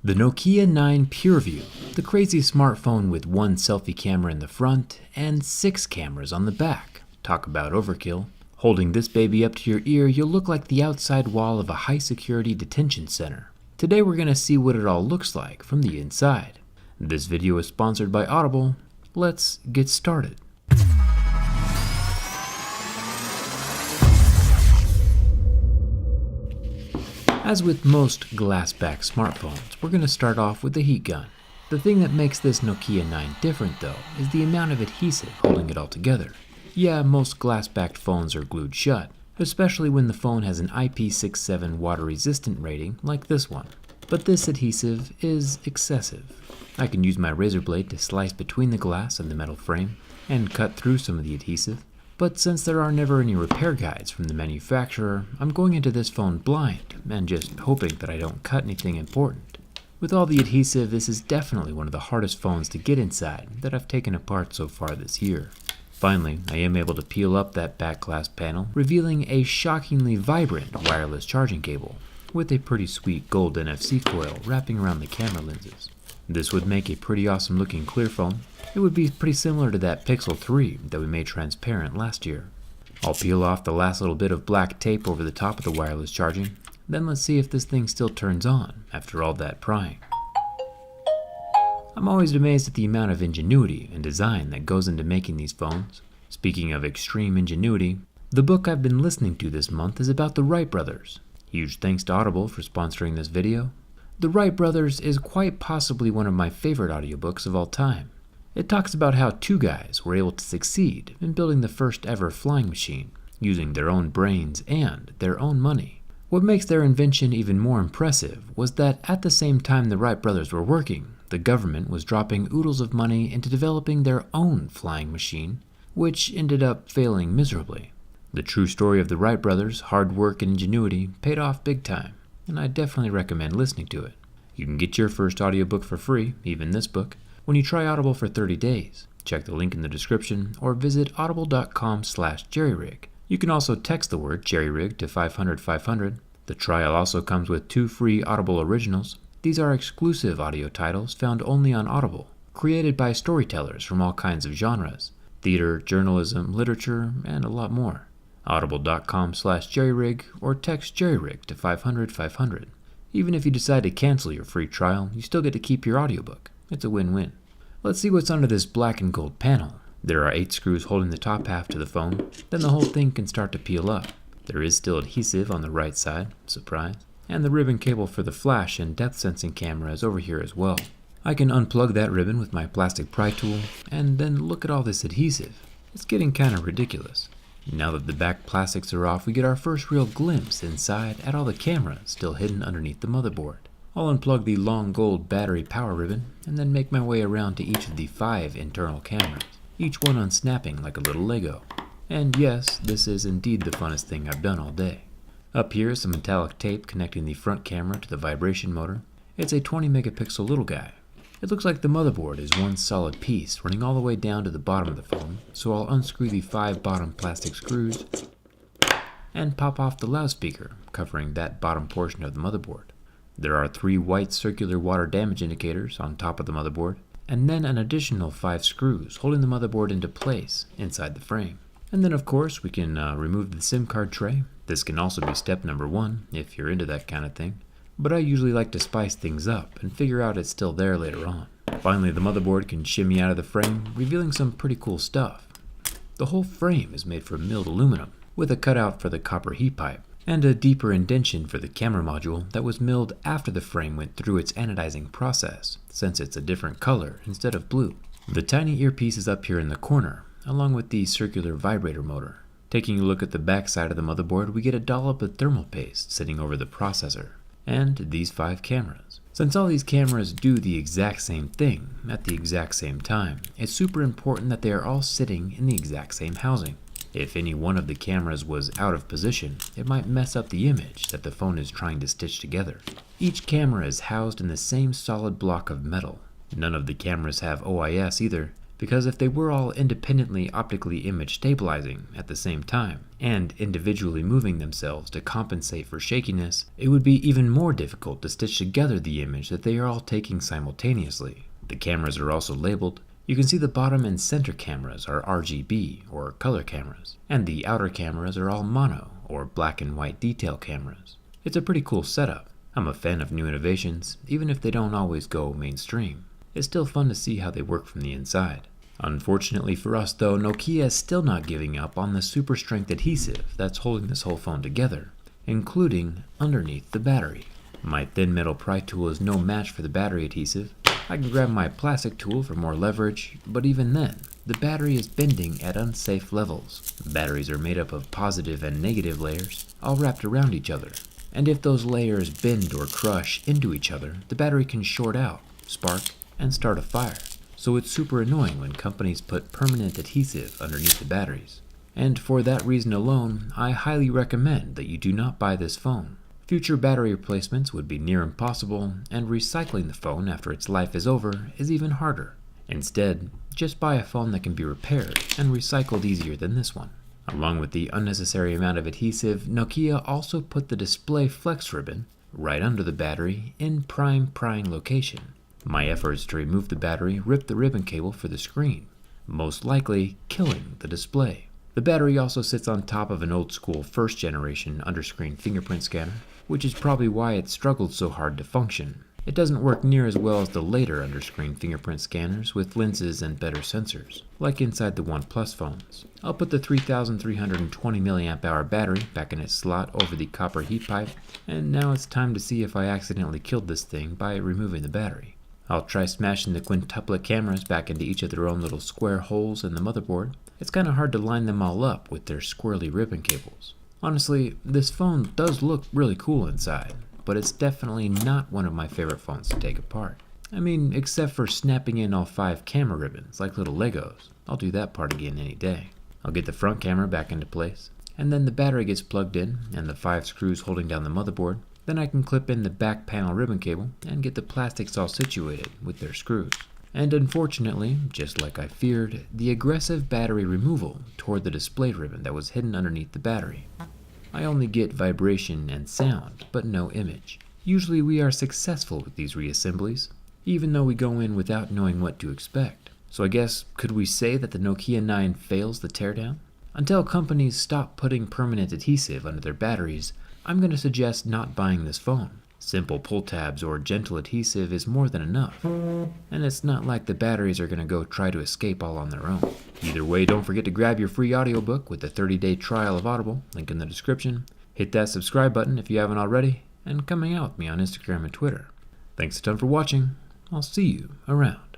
The Nokia 9 PureView, the crazy smartphone with one selfie camera in the front and 6 cameras on the back. Talk about overkill. Holding this baby up to your ear, you'll look like the outside wall of a high-security detention center. Today we're going to see what it all looks like from the inside. This video is sponsored by Audible. Let's get started. As with most glass-back smartphones, we're going to start off with the heat gun. The thing that makes this Nokia 9 different though is the amount of adhesive holding it all together. Yeah, most glass-backed phones are glued shut, especially when the phone has an IP67 water-resistant rating like this one. But this adhesive is excessive. I can use my razor blade to slice between the glass and the metal frame and cut through some of the adhesive. But since there are never any repair guides from the manufacturer, I'm going into this phone blind and just hoping that I don't cut anything important. With all the adhesive, this is definitely one of the hardest phones to get inside that I've taken apart so far this year. Finally, I am able to peel up that back glass panel, revealing a shockingly vibrant wireless charging cable with a pretty sweet gold NFC coil wrapping around the camera lenses. This would make a pretty awesome looking clear phone. It would be pretty similar to that Pixel 3 that we made transparent last year. I'll peel off the last little bit of black tape over the top of the wireless charging, then let's see if this thing still turns on after all that prying. I'm always amazed at the amount of ingenuity and design that goes into making these phones. Speaking of extreme ingenuity, the book I've been listening to this month is about the Wright brothers. Huge thanks to Audible for sponsoring this video. The Wright brothers is quite possibly one of my favorite audiobooks of all time. It talks about how two guys were able to succeed in building the first ever flying machine, using their own brains and their own money. What makes their invention even more impressive was that at the same time the Wright brothers were working, the government was dropping oodles of money into developing their own flying machine, which ended up failing miserably. The true story of the Wright brothers' hard work and ingenuity paid off big time, and I definitely recommend listening to it. You can get your first audiobook for free, even this book, when you try Audible for 30 days. Check the link in the description or visit audible.com/jerryrig. You can also text the word jerryrig to 500-500. The trial also comes with 2 free Audible originals. These are exclusive audio titles found only on Audible, created by storytellers from all kinds of genres, theater, journalism, literature, and a lot more. Audible.com/jerryrig or text jerryrig to 500-500. Even if you decide to cancel your free trial, you still get to keep your audiobook. It's a win-win. Let's see what's under this black and gold panel. There are 8 screws holding the top half to the phone, then the whole thing can start to peel up. There is still adhesive on the right side, surprise, and the ribbon cable for the flash and depth sensing camera is over here as well. I can unplug that ribbon with my plastic pry tool, and then look at all this adhesive. It's getting kind of ridiculous. Now that the back plastics are off, we get our first real glimpse inside at all the cameras still hidden underneath the motherboard. I'll unplug the long gold battery power ribbon and then make my way around to each of the 5 internal cameras, each one unsnapping like a little Lego. And yes, this is indeed the funnest thing I've done all day. Up here is some metallic tape connecting the front camera to the vibration motor. It's a 20 megapixel little guy. It looks like the motherboard is one solid piece running all the way down to the bottom of the phone, so I'll unscrew the 5 bottom plastic screws and pop off the loudspeaker covering that bottom portion of the motherboard. There are 3 white circular water damage indicators on top of the motherboard, and then an additional 5 screws holding the motherboard into place inside the frame. And then of course we can remove the SIM card tray. This can also be step number 1 if you're into that kind of thing, but I usually like to spice things up and figure out it's still there later on. Finally, the motherboard can shimmy out of the frame, revealing some pretty cool stuff. The whole frame is made from milled aluminum, with a cutout for the copper heat pipe, and a deeper indention for the camera module that was milled after the frame went through its anodizing process, since it's a different color instead of blue. The tiny earpiece is up here in the corner, along with the circular vibrator motor. Taking a look at the back side of the motherboard, we get a dollop of thermal paste sitting over the processor, and these 5 cameras. Since all these cameras do the exact same thing at the exact same time, it's super important that they are all sitting in the exact same housing. If any one of the cameras was out of position, it might mess up the image that the phone is trying to stitch together. Each camera is housed in the same solid block of metal. None of the cameras have OIS either, because if they were all independently optically image stabilizing at the same time, and individually moving themselves to compensate for shakiness, it would be even more difficult to stitch together the image that they are all taking simultaneously. The cameras are also labeled. You can see the bottom and center cameras are RGB, or color cameras, and the outer cameras are all mono, or black and white detail cameras. It's a pretty cool setup. I'm a fan of new innovations, even if they don't always go mainstream. It's still fun to see how they work from the inside. Unfortunately for us though, Nokia is still not giving up on the super strength adhesive that's holding this whole phone together, including underneath the battery. My thin metal pry tool is no match for the battery adhesive. I can grab my plastic tool for more leverage, but even then, the battery is bending at unsafe levels. Batteries are made up of positive and negative layers, all wrapped around each other. And if those layers bend or crush into each other, the battery can short out, spark, and start a fire. So it's super annoying when companies put permanent adhesive underneath the batteries. And for that reason alone, I highly recommend that you do not buy this phone. Future battery replacements would be near impossible, and recycling the phone after its life is over is even harder. Instead, just buy a phone that can be repaired and recycled easier than this one. Along with the unnecessary amount of adhesive, Nokia also put the display flex ribbon right under the battery in prime prying location. My efforts to remove the battery ripped the ribbon cable for the screen, most likely killing the display. The battery also sits on top of an old school first generation underscreen fingerprint scanner, which is probably why it struggled so hard to function. It doesn't work near as well as the later underscreen fingerprint scanners with lenses and better sensors, like inside the OnePlus phones. I'll put the 3320 mAh battery back in its slot over the copper heat pipe, and now it's time to see if I accidentally killed this thing by removing the battery. I'll try smashing the quintuplet cameras back into each of their own little square holes in the motherboard. It's kinda hard to line them all up with their squirrely ribbon cables. Honestly, this phone does look really cool inside, but it's definitely not one of my favorite phones to take apart. I mean, except for snapping in all 5 camera ribbons like little Legos. I'll do that part again any day. I'll get the front camera back into place, and then the battery gets plugged in and the 5 screws holding down the motherboard. Then I can clip in the back panel ribbon cable and get the plastics all situated with their screws. And unfortunately, just like I feared, the aggressive battery removal tore the display ribbon that was hidden underneath the battery. I only get vibration and sound, but no image. Usually we are successful with these reassemblies, even though we go in without knowing what to expect. So I guess, could we say that the Nokia 9 fails the teardown? Until companies stop putting permanent adhesive under their batteries, I'm going to suggest not buying this phone. Simple pull tabs or gentle adhesive is more than enough, and it's not like the batteries are going to go try to escape all on their own. Either way, don't forget to grab your free audiobook with the 30-day trial of Audible, link in the description. Hit that subscribe button if you haven't already, and come hang out with me on Instagram and Twitter. Thanks a ton for watching. I'll see you around.